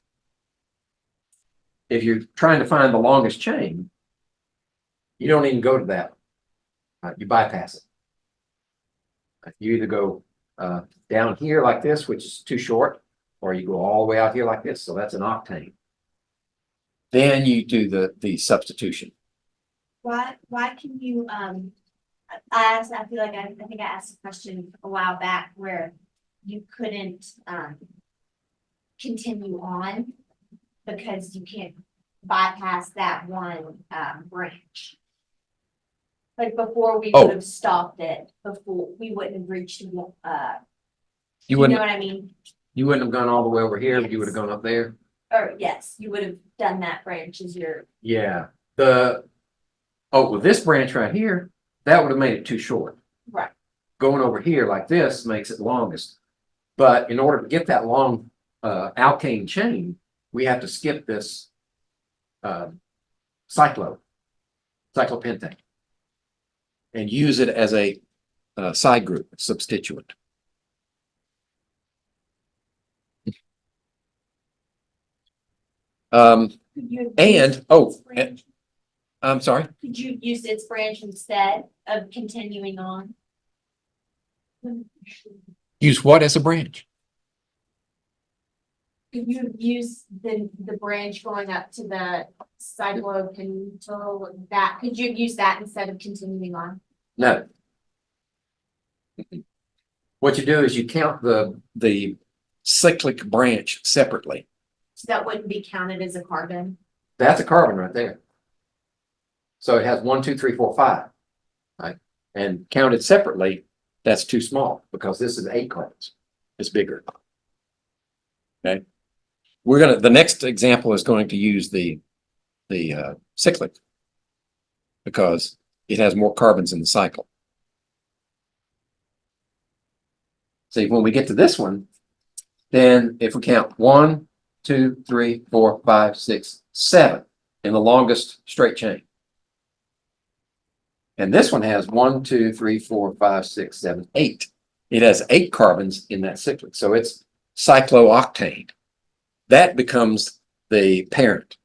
if you're trying to find the longest chain, you don't even go to that. You bypass it. You either go down here like this, which is too short, or you go all the way out here like this. So that's an octane. Then you do the substitution. Why can you, I feel like I think I asked a question a while back where you couldn't, continue on because you can't bypass that one, branch. Like before we would have stopped it, before we wouldn't have reached, you know what I mean? You wouldn't have gone all the way over here, but you would have Yes. gone up there. Or yes, you would have done that branch as your, Yeah. With this branch right here, that would have made it too short. right. Going over here like this makes it longest. But in order to get that long alkane chain, we have to skip this cyclopentane and use it as a side group substituent. Could you use its branch? I'm sorry. Could you use its branch instead of continuing on? Use what as a branch? Could you use the branch going up to the cyclopentyl, that, could you use that instead of continuing on? No. What you do is you count the cyclic branch separately. So that wouldn't be counted as a carbon? That's a carbon right there. So it has 1, 2, 3, 4, 5, right? And counted separately, that's too small because this is 8 carbons. It's bigger. Okay. The next example is going to use the cyclic because it has more carbons in the cycle. See, when we get to this one, then if we count 1, 2, 3, 4, 5, 6, 7 in the longest straight chain. And this one has 1, 2, 3, 4, 5, 6, 7, 8. It has 8 carbons in that cyclic. So it's cyclooctane. That becomes the parent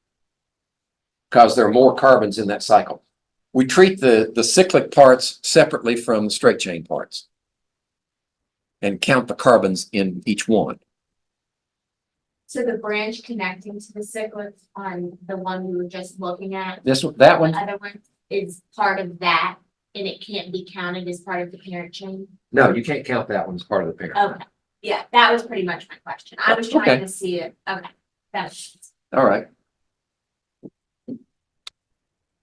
because there are more carbons in that cycle. We treat the cyclic parts separately from the straight chain parts and count the carbons in each one. So the branch connecting to the cyclic on the one we were just looking at, This one, that one, the other one is part of that, and it can't be counted as part of the parent chain? no, you can't count that one as part of the parent. Okay, yeah, that was pretty much my question. I was trying Okay. to see it, okay, that's. All right.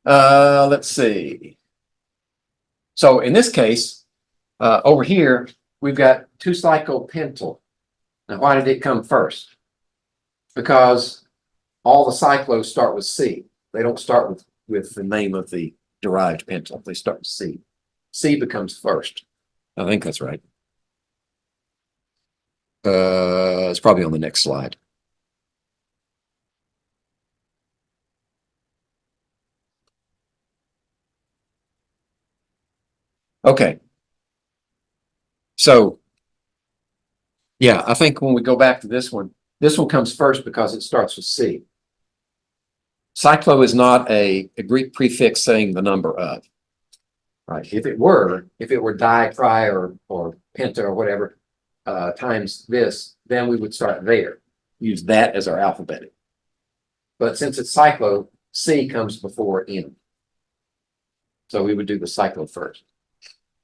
Let's see. So in this case, over here, we've got 2-cyclopentyl. Now, why did it come first? Because all the cyclos start with C. They don't start with the name of the derived pentyl. They start with C. C becomes first. I think that's right. It's probably on the next slide. Okay. So, yeah, I think when we go back to this one comes first because it starts with C. Cyclo is not a Greek prefix saying the number of. Right. If it were di, tri, or penta or whatever times this, then we would start there. Use that as our alphabetic. But since it's cyclo, C comes before N. So we would do the cyclo first.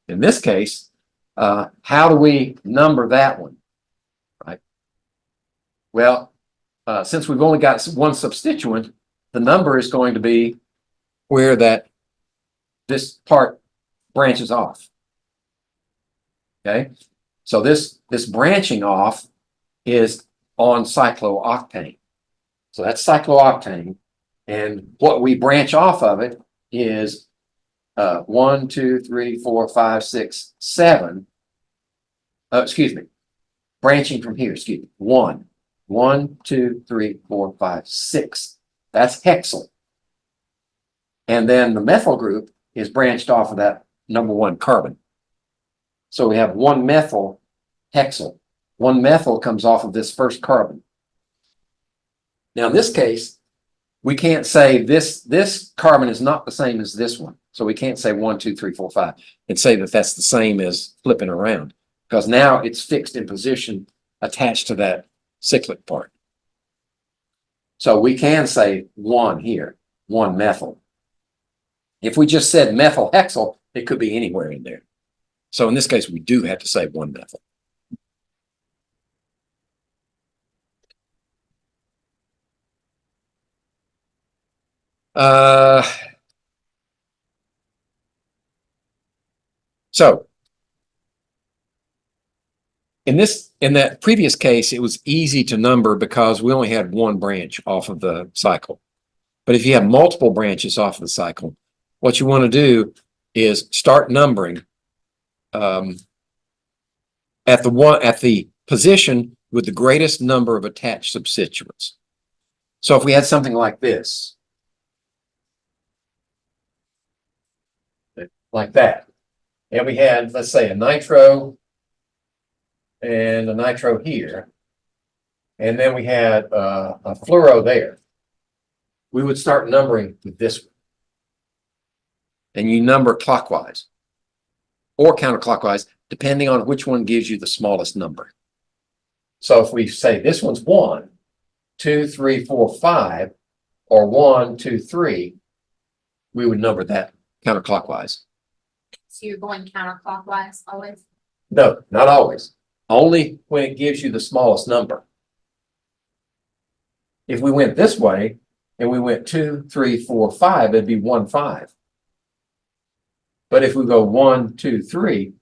In this case, how do we number that one? Right. Well, since we've only got one substituent, the number is going to be where this part branches off. Okay, so this branching off is on cyclooctane. So that's cyclooctane, and what we branch off of it is 1, 2, 3, 4, 5, 6, 7. Excuse me, branching from here. Excuse me, 1, 2, 3, 4, 5, 6. That's hexyl, and then the methyl group is branched off of that number 1 carbon. So we have 1 methyl hexyl. 1 methyl comes off of this first carbon. Now in this case, we can't say this carbon is not the same as this one. So we can't say 1, 2, 3, 4, 5 and say that that's the same as flipping around, because now it's fixed in position attached to that cyclic part. So we can say 1 here, 1 methyl. If we just said methyl hexyl, it could be anywhere in there. So in this case, we do have to say 1 methyl. So in that previous case, it was easy to number because we only had 1 branch off of the cycle. But if you have multiple branches off of the cycle, what you want to do is start numbering at the position with the greatest number of attached substituents. So if we had something like this, like that, and we had, let's say, a nitro and a nitro here, and then we had a fluoro there, we would start numbering with this one. And you number clockwise or counterclockwise, depending on which one gives you the smallest number. So if we say this one's 1, 2, 3, 4, 5, or 1, 2, 3, we would number that counterclockwise. So you're going counterclockwise always? No, not always. Only when it gives you the smallest number. If we went this way and we went 2, 3, 4, 5, it'd be 1, 5. But if we go 1, 2, 3,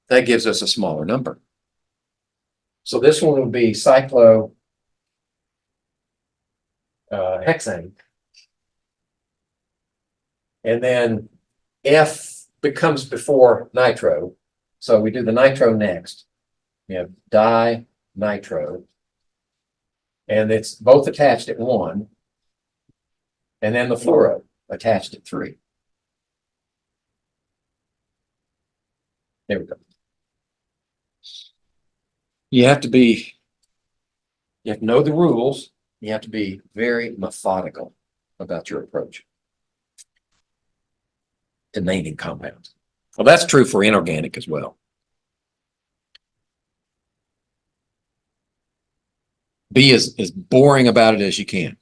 that gives us a smaller number. So this one would be cyclohexane. And then F becomes before nitro. So we do the nitro next. We have dinitro. And it's both attached at 1. And then the fluoro attached at 3. There we go. You have to know the rules. You have to be very methodical about your approach to naming compounds. Well, that's true for inorganic as well. Be as boring about it as you can.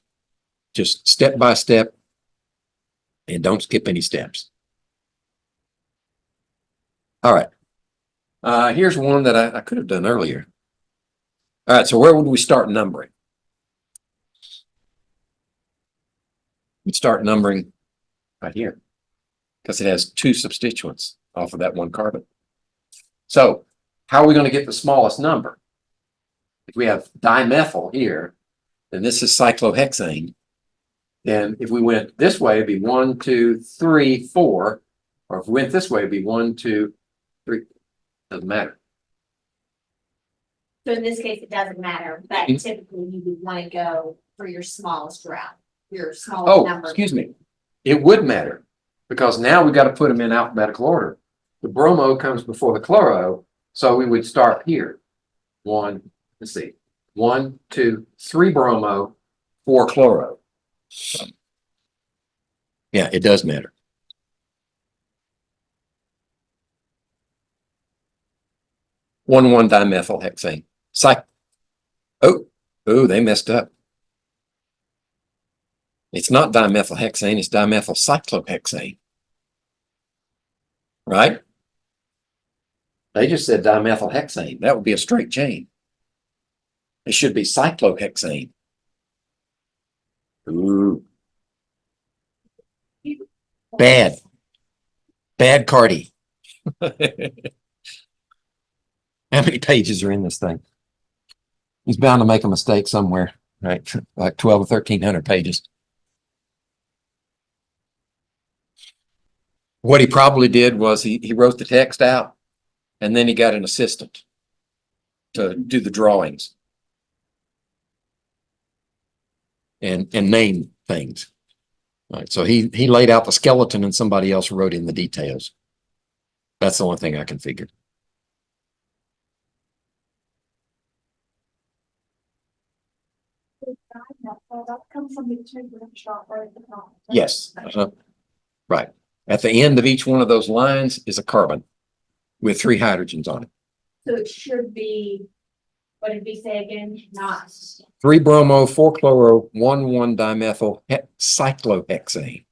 Just step by step and don't skip any steps. All right. Here's one that I could have done earlier. All right, so where would we start numbering? We'd start numbering right here because it has 2 substituents off of that 1 carbon. So how are we going to get the smallest number? If we have dimethyl here, then this is cyclohexane. Then if we went this way, it'd be 1, 2, 3, 4. Or if we went this way, it'd be 1, 2, 3. Doesn't matter. So in this case, it doesn't matter, but typically you would want to go for your smallest route, your smallest Oh, number. excuse me. It would matter because now we've got to put them in alphabetical order. The bromo comes before the chloro. So we would start here. 1, let's see. 1, 2, 3 bromo, 4 chloro. Yeah, it does matter. One dimethylhexane. Oh, they messed up. It's not dimethylhexane, it's dimethylcyclohexane. Right? They just said dimethylhexane. That would be a straight chain. It should be cyclohexane. Ooh. Bad. Bad Cardi. How many pages are in this thing? He's bound to make a mistake somewhere, right? Like 12 or 1300 pages. What he probably did was he wrote the text out and then he got an assistant to do the drawings and name things. Right. So he laid out the skeleton and somebody else wrote in the details. That's the only thing I can figure. That comes from the two shop right at the top. Yes. Right. At the end of each one of those lines is a carbon with 3 hydrogens on it. So it should be, what did we say again? Not 3 bromo, 4 chloro, 1 dimethyl cyclohexane.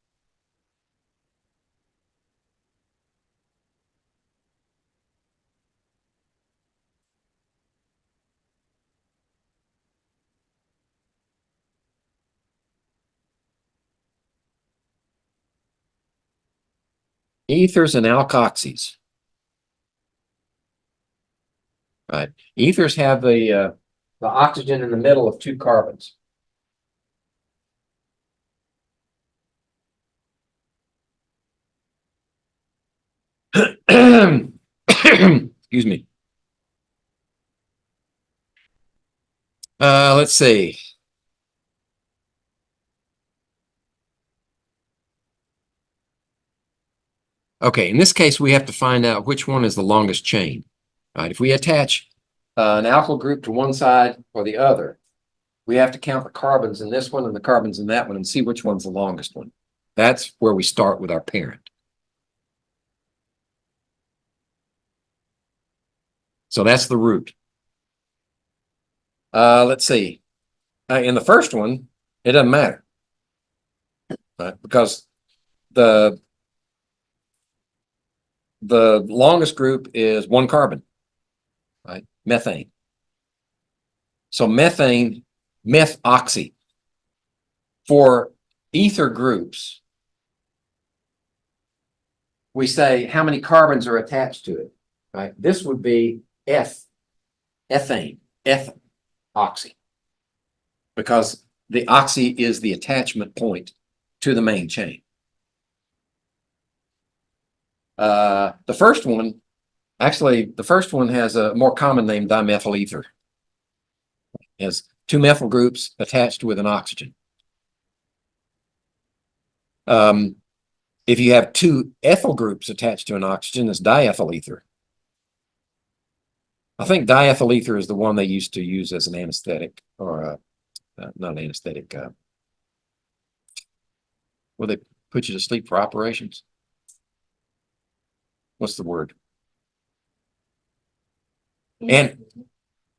Ethers and alkoxies. Right. Ethers have the oxygen in the middle of 2 carbons. Excuse me. Let's see. Okay, in this case, we have to find out which one is the longest chain. Right? If we attach an alkyl group to one side or the other, we have to count the carbons in this one and the carbons in that one and see which one's the longest one. That's where we start with our parent. So that's the root. Let's see. In the first one, it doesn't matter. Right? Because the longest group is 1 carbon, right? Methane. So methane, methoxy. For ether groups, we say how many carbons are attached to it, right? This would be ethane, ethoxy, because the oxy is the attachment point to the main chain. The first one has a more common name, dimethyl ether. It has 2 methyl groups attached with an oxygen. If you have 2 ethyl groups attached to an oxygen, it's diethyl ether. I think diethyl ether is the one they used to use as an anesthetic, or not an anesthetic. Will they put you to sleep for operations? What's the word?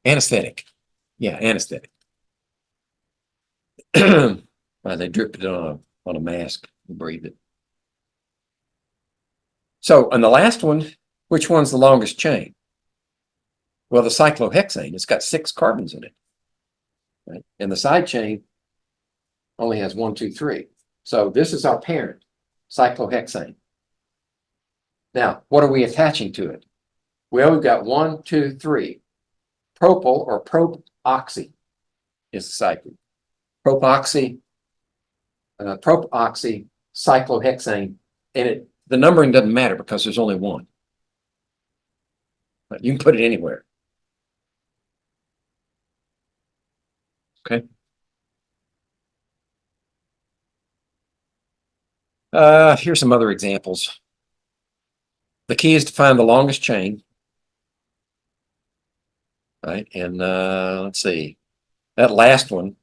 Anesthetic. Yeah, anesthetic. They dripped it on a mask and breathed it. So, and the last one, which one's the longest chain? Well, the cyclohexane, it's got 6 carbons in it. Right? And the side chain only has 1, 2, 3. So this is our parent, cyclohexane. Now, what are we attaching to it? Well, we've got 1, 2, 3. Propyl or propoxy is the side group. Propoxy propoxy, cyclohexane, and the numbering doesn't matter because there's only one. But you can put it anywhere. Okay. Here's some other examples. The key is to find the longest chain. Right, and let's see. That last one,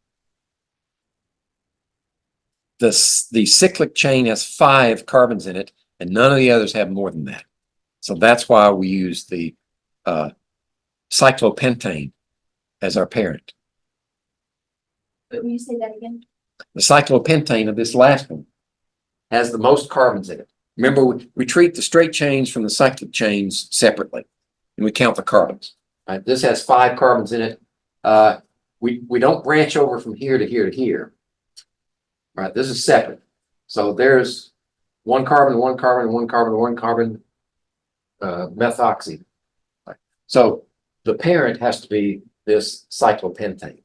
the cyclic chain has 5 carbons in it, and none of the others have more than that. So that's why we use the cyclopentane as our parent. But will you say that again? The cyclopentane of this last one has the most carbons in it. Remember, we treat the straight chains from the cyclic chains separately, and we count the carbons. Right? This has 5 carbons in it. We don't branch over from here to here to here. Right? This is separate. So there's 1 carbon, 1 carbon, 1 carbon, 1 carbon, methoxy. Right? So the parent has to be this cyclopentane.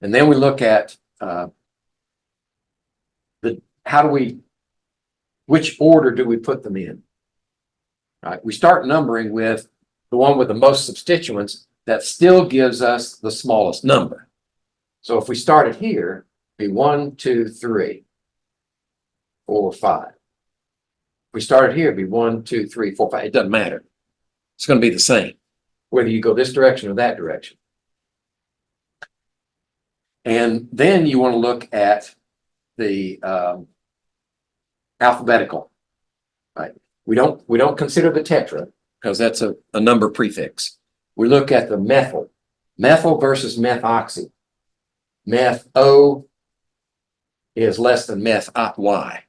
And then we look at which order do we put them in? Right? We start numbering with the one with the most substituents. That still gives us the smallest number. So if we started here, it'd be 1, 2, 3, 4, 5. If we started here, it'd be 1, 2, 3, 4, 5. It doesn't matter. It's going to be the same, whether you go this direction or that direction. And then you want to look at the alphabetical. Right? We don't consider the tetra because that's a number prefix. We look at the methyl. Methyl versus methoxy. Meth O is less than meth Y.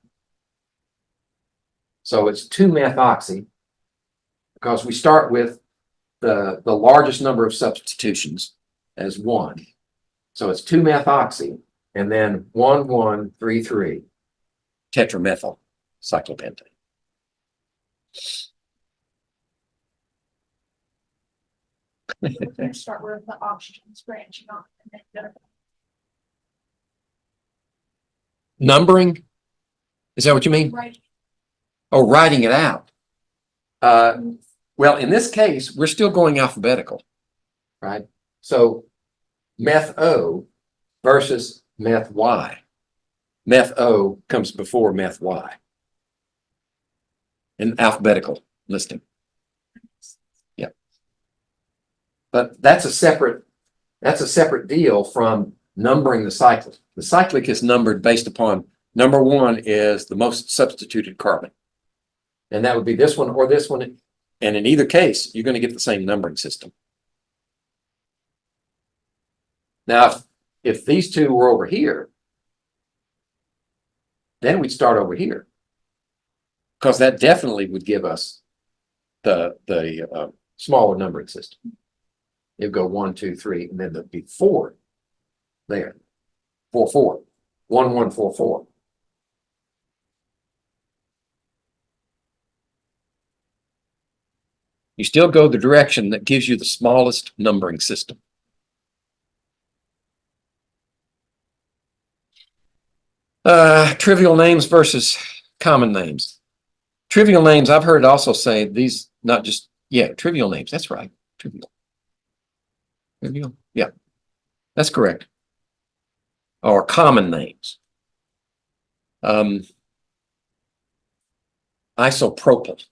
So it's 2-methoxy because we start with the largest number of substitutions as 1. So it's 2-methoxy and then 1,1,3,3 tetramethyl cyclopentane. We're going to start with the oxygens branching off and then go. Numbering? Is that what you mean? Right. Oh, writing it out. Well, in this case, we're still going alphabetical, right? So meth O versus meth Y. Meth O comes before meth Y in alphabetical listing. Yeah. But that's a separate deal from numbering the cyclic. The cyclic is numbered based upon number 1 is the most substituted carbon. And that would be this one or this one. And in either case, you're going to get the same numbering system. Now, if these two were over here, then we'd start over here. Because that definitely would give us the smaller numbering system. It'd go 1, 2, 3, and then there'd be 4 there. 4, 4. 1, 1, 4, 4. You still go the direction that gives you the smallest numbering system. Trivial names versus common names. Trivial names, I've heard also say these, not just, trivial names. That's right. Trivial. Trivial. Yeah, that's correct. Or common names. Isopropyl.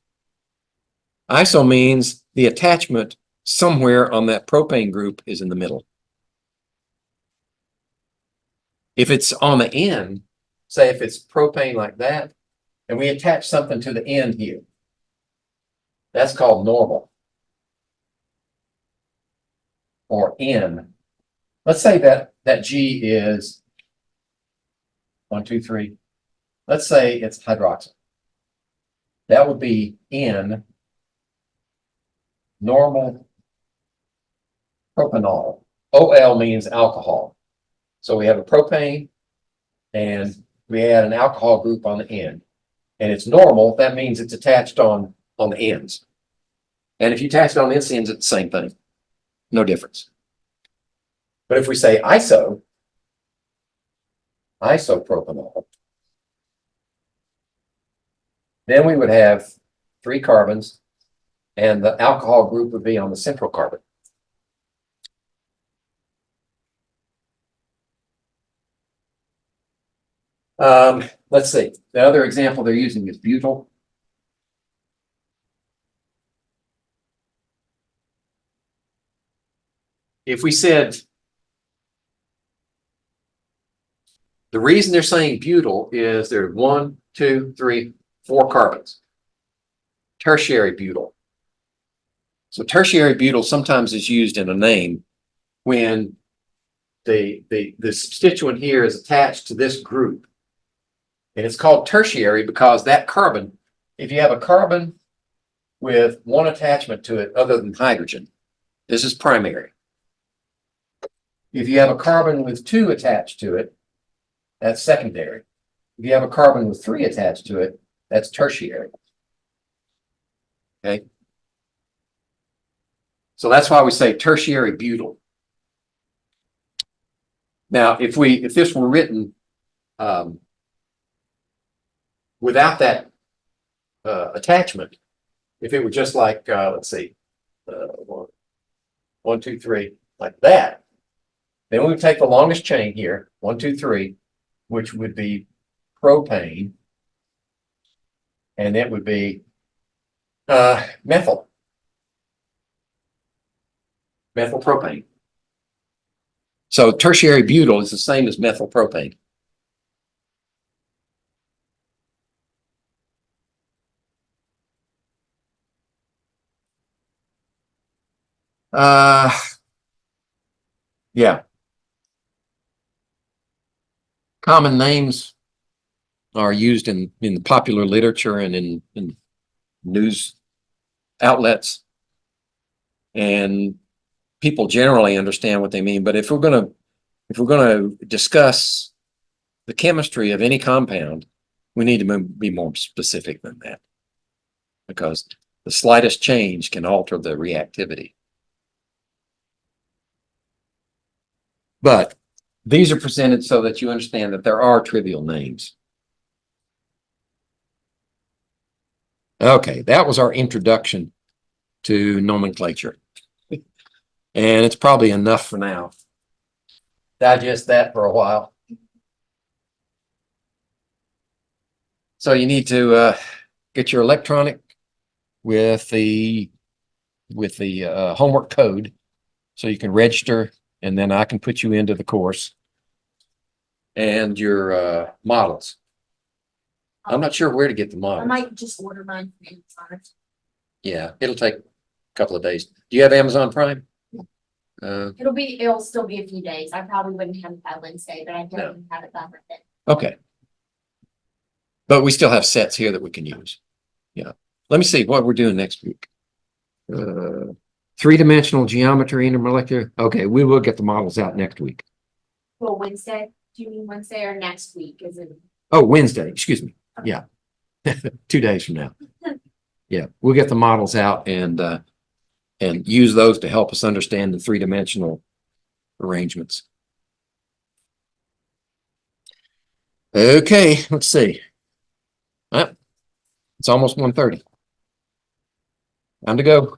Iso means the attachment somewhere on that propane group is in the middle. If it's on the end, say if it's propane like that, and we attach something to the end here, that's called normal. Or N. Let's say that G is 1, 2, 3. Let's say it's hydroxyl. That would be N normal propanol. OL means alcohol. So we have a propane and we add an alcohol group on the end. And it's normal, that means it's attached on the ends. And if you attach it on its ends, it's the same thing. No difference. But if we say iso, isopropanol. Then we would have 3 carbons, and the alcohol group would be on the central carbon. Let's see. The other example they're using is butyl. If we said, the reason they're saying butyl is there are 1, 2, 3, 4 carbons. Tertiary butyl. So tertiary butyl sometimes is used in a name when the substituent here is attached to this group. And it's called tertiary because that carbon, if you have a carbon with 1 attachment to it other than hydrogen, this is primary. If you have a carbon with 2 attached to it, that's secondary. If you have a carbon with 3 attached to it, that's tertiary. Okay. So that's why we say tertiary butyl. Now, if this were written without that attachment, if it were just like, let's see, 1, 2, 3, like that, then we would take the longest chain here, 1, 2, 3, which would be propane, and it would be methylpropane. So tertiary butyl is the same as methylpropane. Yeah. Common names are used in the popular literature and in news outlets, and people generally understand what they mean. But if we're going to discuss the chemistry of any compound, we need to be more specific than that, because the slightest change can alter the reactivity. But these are presented so that you understand that there are trivial names. Okay, that was our introduction to nomenclature. And it's probably enough for now. Digest that for a while. So you need to get your electronic with the homework code so you can register, and then I can put you into the course, and your models. I'm not sure where to get the I models. might just order mine from Amazon. Yeah, it'll take a couple of days. Do you have Amazon Prime? It'll still be a few days. I probably wouldn't have it by Wednesday, but I definitely have it by Monday. Okay. But we still have sets here that we can use. Yeah. Let me see what we're doing next week. 3-dimensional geometry, intermolecular. Okay, we will get the models out next week. Well, Wednesday, do you mean Wednesday or next week? Is it? Oh, Wednesday, excuse me. Okay. Yeah. 2 days from now. Yeah, we'll get the models out and use those to help us understand the 3-dimensional arrangements. Okay, let's see. It's almost 1:30. Time to go.